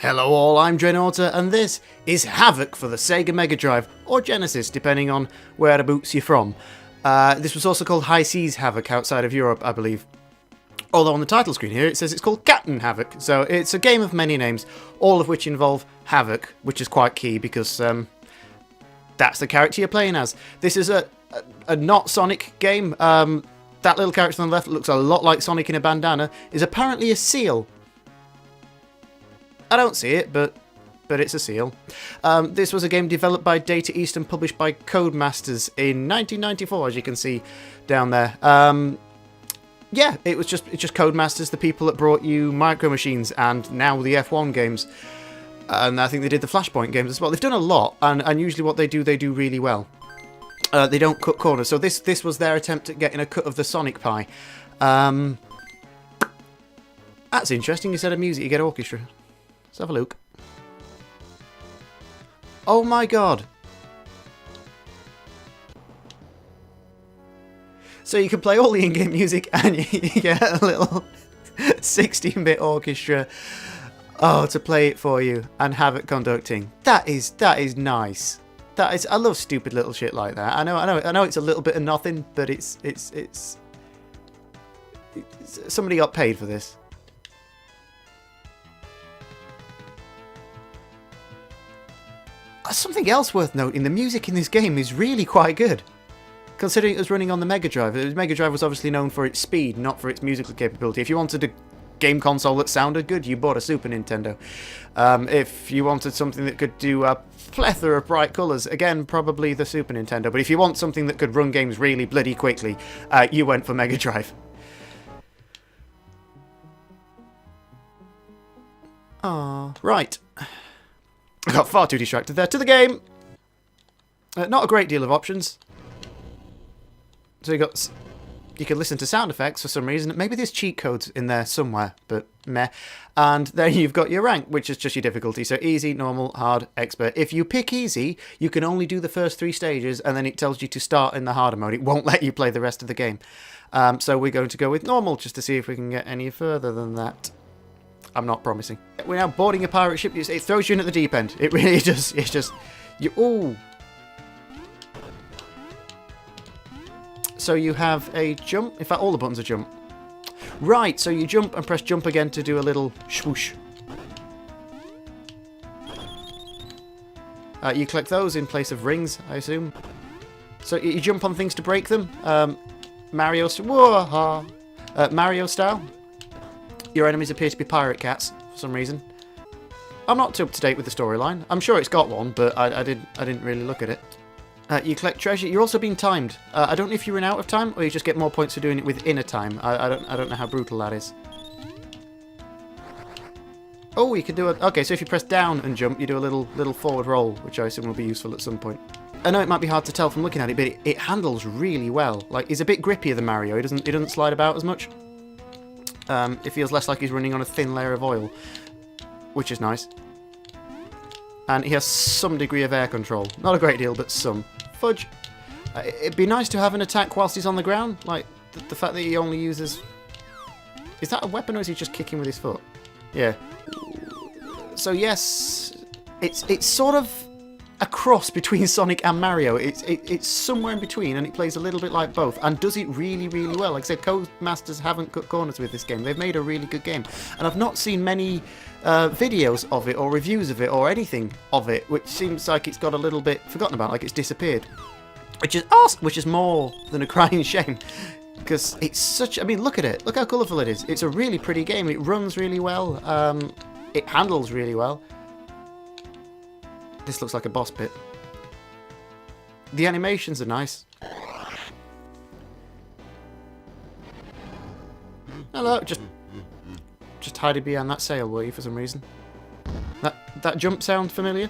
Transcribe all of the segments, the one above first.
Hello all, I'm Drenaughter, and this is Havoc for the Sega Mega Drive, or Genesis, depending on where boots you're from. This was also called High Seas Havoc outside of Europe, I believe. Although on the title screen here it says it's called Captain Havoc, so it's a game of many names, all of which involve Havoc, which is quite key because that's the character you're playing as. This is a not Sonic game. That little character on the left that looks a lot like Sonic in a bandana is apparently a seal. I don't see it, but it's a seal. This was a game developed by Data East and published by Codemasters in 1994, as you can see down there. Yeah, it's just Codemasters, the people that brought you Micro Machines and now the F1 games. And I think they did the Flashpoint games as well. They've done a lot, and usually what they do really well. They don't cut corners, so this was their attempt at getting a cut of the Sonic pie. That's interesting. Instead of music, you get orchestra. Let's have a look. Oh my god! So you can play all the in-game music and you get a little 16-bit orchestra to play it for you and have it conducting. That is nice. I love stupid little shit like that. I know it's a little bit of nothing, but it's somebody got paid for this. Something else worth noting, the music in this game is really quite good. Considering it was running on the Mega Drive. The Mega Drive was obviously known for its speed, not for its musical capability. If you wanted a game console that sounded good, you bought a Super Nintendo. If you wanted something that could do a plethora of bright colours, again, probably the Super Nintendo. But if you want something that could run games really bloody quickly, you went for Mega Drive. Ah, right. I got far too distracted there. To the game! Not a great deal of options. So you can listen to sound effects for some reason. Maybe there's cheat codes in there somewhere, but meh. And then you've got your rank, which is just your difficulty. So easy, normal, hard, expert. If you pick easy, you can only do the first 3 stages, and then it tells you to start in the harder mode. It won't let you play the rest of the game. So we're going to go with normal, just to see if we can get any further than that. I'm not promising. We're now boarding a pirate ship. It throws you in at the deep end. It really does. It's just... Ooh. So you have a jump. In fact, all the buttons are jump. Right, so you jump and press jump again to do a little swoosh. You collect those in place of rings, I assume. So you jump on things to break them. Mario style. Your enemies appear to be pirate cats for some reason. I'm not too up to date with the storyline. I'm sure it's got one, but I didn't really look at it. You collect treasure. You're also being timed. I don't know if you run out of time or you just get more points for doing it within a time. I don't know how brutal that is. Oh, you can do it. Okay, so if you press down and jump, you do a little forward roll, which I assume will be useful at some point. I know it might be hard to tell from looking at it, but it handles really well. Like, he's a bit grippier than Mario. He doesn't slide about as much. It feels less like he's running on a thin layer of oil, which is nice. And he has some degree of air control. Not a great deal, but some. Fudge. It'd be nice to have an attack whilst he's on the ground. Like, the fact that he only uses... Is that a weapon or is he just kicking with his foot? Yeah. So yes, it's sort of a cross between Sonic and Mario. It's somewhere in between, and it plays a little bit like both, and does it really, really well. Like I said, Codemasters haven't cut corners with this game. They've made a really good game, and I've not seen many videos of it or reviews of it or anything of it, which seems like it's got a little bit forgotten about, like it's disappeared. Which is more than a crying shame, because it's such... I mean, look at it. Look how colourful it is. It's a really pretty game. It runs really well. It handles really well. This looks like a boss pit. The animations are nice. Hello, just hiding behind that sail, were you, for some reason? That jump sound familiar?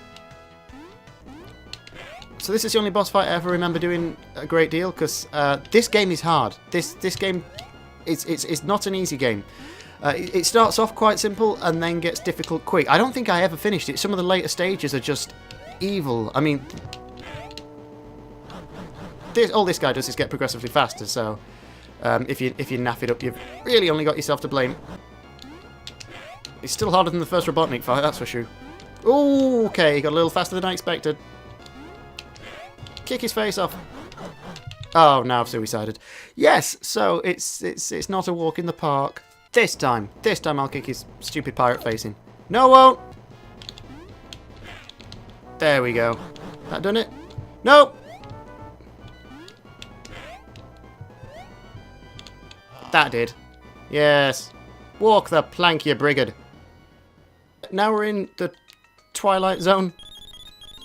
So this is the only boss fight I ever remember doing a great deal, because this game is hard. This game, it's not an easy game. It starts off quite simple and then gets difficult quick. I don't think I ever finished it. Some of the later stages are just evil. I mean, all this guy does is get progressively faster, so if you naff it up, you've really only got yourself to blame. He's still harder than the first Robotnik fight, that's for sure. Ooh, okay, he got a little faster than I expected. Kick his face off. Oh, now I've suicided. Yes, so it's not a walk in the park. This time I'll kick his stupid pirate face in. No, I won't. There we go. That done it? Nope. That did. Yes. Walk the plank, you brigand. Now we're in the Twilight Zone,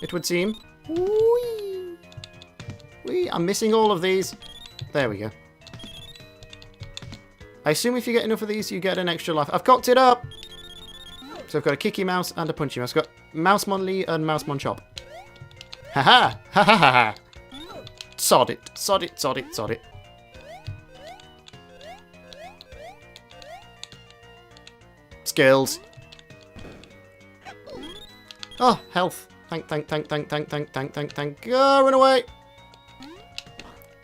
it would seem. Whee! Whee! I'm missing all of these. There we go. I assume if you get enough of these, you get an extra life. I've cocked it up! So I've got a kicky mouse and a punchy mouse. I've got Mousemon Lee and Mousemon Chop. Ha-ha! Ha-ha-ha-ha! Sod it. Sod it, sod it, sod it. Skills. Oh, health. Thank. Oh, run away.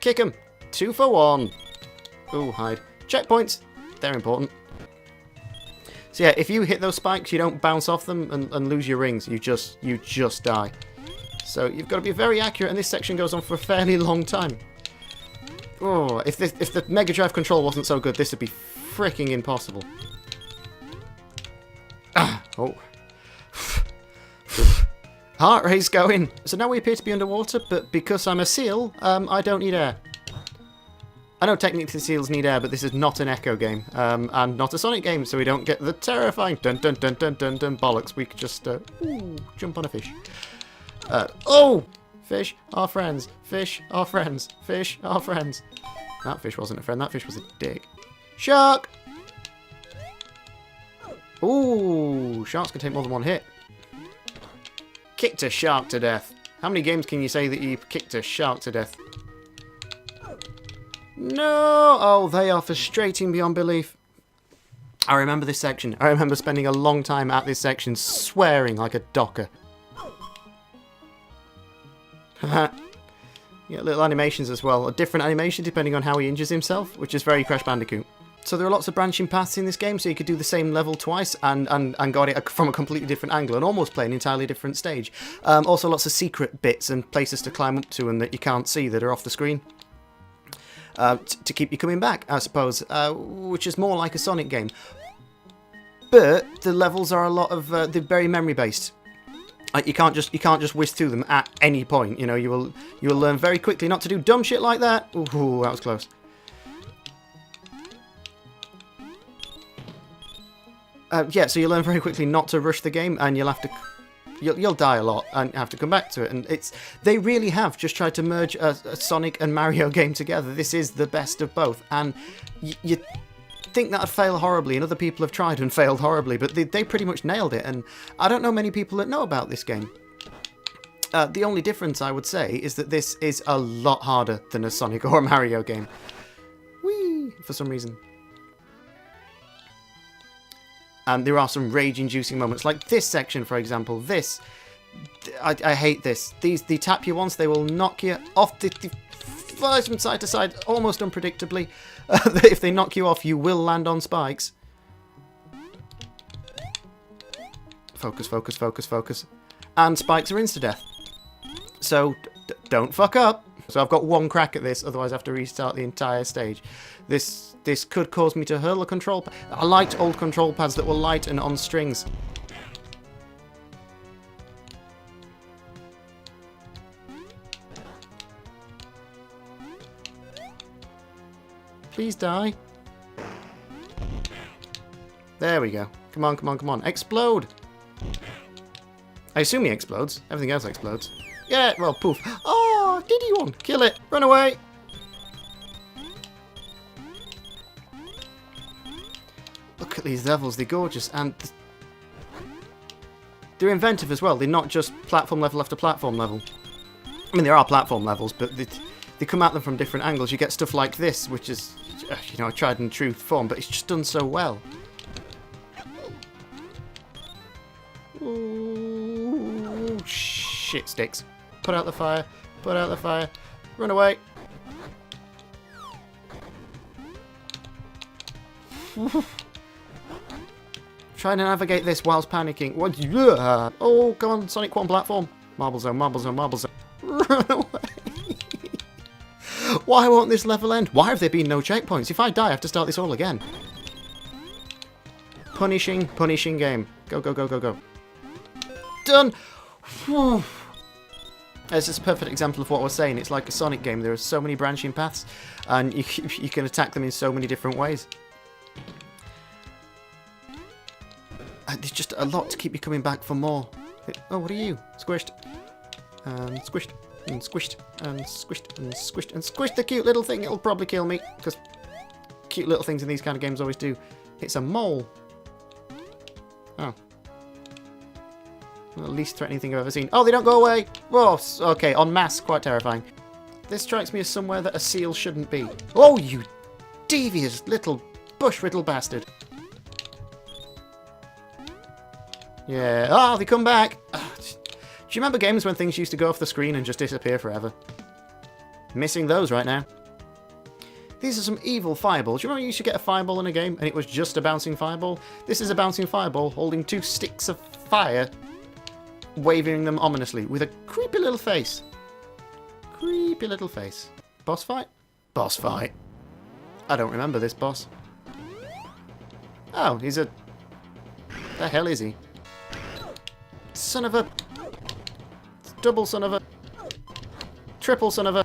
Kick him. 2 for 1. Ooh, hide. Checkpoints. They're important. So yeah, if you hit those spikes, you don't bounce off them and lose your rings. You just die. So you've got to be very accurate, and this section goes on for a fairly long time. Oh, if the Mega Drive control wasn't so good, this would be freaking impossible. Ah, oh. Heart rate's going. So now we appear to be underwater, but because I'm a seal, I don't need air. I know technically seals need air, but this is not an Echo game, and not a Sonic game, so we don't get the terrifying dun dun dun dun dun dun bollocks. We could just ooh, jump on a fish. Oh! Fish are friends. Fish are friends. Fish are friends. That fish wasn't a friend. That fish was a dick. Shark! Ooh, sharks can take more than one hit. Kicked a shark to death. How many games can you say that you kicked a shark to death? No! Oh, they are frustrating beyond belief. I remember this section. I remember spending a long time at this section swearing like a docker. You get little animations as well. A different animation depending on how he injures himself, which is very Crash Bandicoot. So there are lots of branching paths in this game, so you could do the same level twice and got it from a completely different angle and almost play an entirely different stage. Also lots of secret bits and places to climb up to and that you can't see that are off the screen. To keep you coming back, I suppose, which is more like a Sonic game. But the levels are a lot of they're very memory based. You can't just whiz through them at any point. You know, you will learn very quickly not to do dumb shit like that. Ooh, that was close. Yeah, so you learn very quickly not to rush the game, and you'll die a lot and have to come back to it. And they really have just tried to merge a Sonic and Mario game together. This is the best of both, and you think that'd fail horribly, and other people have tried and failed horribly, but they pretty much nailed it. And I don't know many people that know about this game. The only difference, I would say, is that this is a lot harder than a Sonic or a Mario game. Whee! For some reason. And there are some rage-inducing moments, like this section, for example. This, I hate this. They tap you once, they will knock you off the flies from side to side, almost unpredictably. If they knock you off, you will land on spikes. Focus, focus, focus, focus. And spikes are insta-death. So, don't fuck up. So I've got one crack at this, otherwise I have to restart the entire stage. This could cause me to hurl a control pad. I liked old control pads that were light and on strings. Please die. There we go. Come on, come on, come on. Explode! I assume he explodes. Everything else explodes. Yeah, well, poof. Oh, Diddy one. Kill it. Run away. Look at these levels. They're gorgeous. And they're inventive as well. They're not just platform level after platform level. I mean, there are platform levels, but they come at them from different angles. You get stuff like this, which is, you know, a tried and true form, but it's just done so well. Ooh, shit sticks. Put out the fire. Put out the fire. Run away. Trying to navigate this whilst panicking. What? Oh, come on, Sonic Quantum platform. Marble zone, marble zone, marble zone. Run away. Why won't this level end? Why have there been no checkpoints? If I die, I have to start this all again. Punishing, punishing game. Go, go, go, go, go. Done. Whew. This is a perfect example of what I was saying. It's like a Sonic game. There are so many branching paths, and you can attack them in so many different ways. There's just a lot to keep you coming back for more. Oh, what are you? Squished. And squished. And squished. And squished. And squished. And squished the cute little thing. It'll probably kill me. Because cute little things in these kind of games always do. It's a mole. Oh. Well, the least threatening thing I've ever seen. Oh, they don't go away! Whoa, okay, en masse, quite terrifying. This strikes me as somewhere that a seal shouldn't be. Oh, you devious little bush-riddled bastard. Yeah, oh, they come back! Do you remember games when things used to go off the screen and just disappear forever? Missing those right now. These are some evil fireballs. Do you remember you used to get a fireball in a game and it was just a bouncing fireball? This is a bouncing fireball holding 2 sticks of fire, waving them ominously with a creepy little face. Creepy little face. Boss fight? Boss fight. I don't remember this boss. Oh, he's a... The hell is he? Son of a... Double son of a... Triple son of a...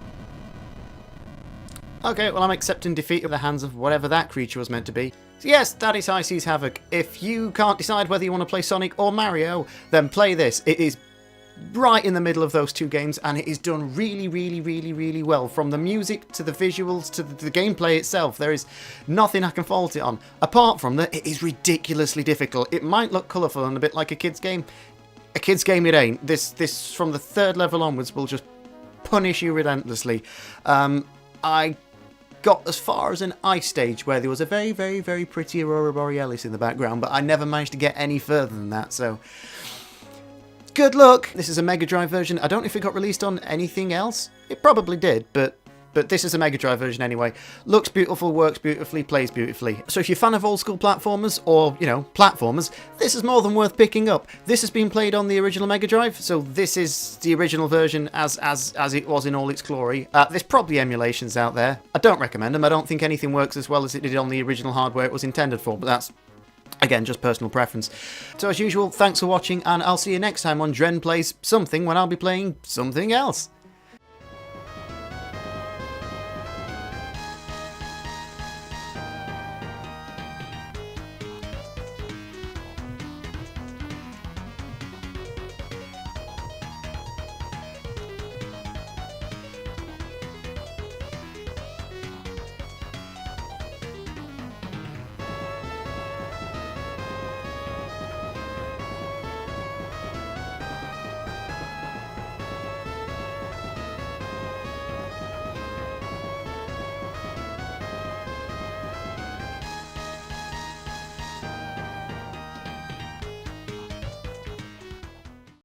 Okay, well I'm accepting defeat at the hands of whatever that creature was meant to be. So yes, that is Icy's Havoc. If you can't decide whether you want to play Sonic or Mario, then play this. It is right in the middle of those two games, and it is done really, really, really, really well. From the music to the visuals to the gameplay itself, there is nothing I can fault it on. Apart from that, it is ridiculously difficult. It might look colourful and a bit like a kid's game. A kid's game it ain't. This from the 3rd level onwards will just punish you relentlessly. I got as far as an ice stage where there was a very, very, very pretty Aurora Borealis in the background, but I never managed to get any further than that, so good luck! This is a Mega Drive version. I don't know if it got released on anything else. It probably did, but this is a Mega Drive version anyway. Looks beautiful, works beautifully, plays beautifully. So if you're a fan of old school platformers, or, you know, platformers, this is more than worth picking up. This has been played on the original Mega Drive, so this is the original version as it was in all its glory. There's probably emulations out there. I don't recommend them. I don't think anything works as well as it did on the original hardware it was intended for, but that's, again, just personal preference. So as usual, thanks for watching, and I'll see you next time on Dren Plays Something, when I'll be playing something else.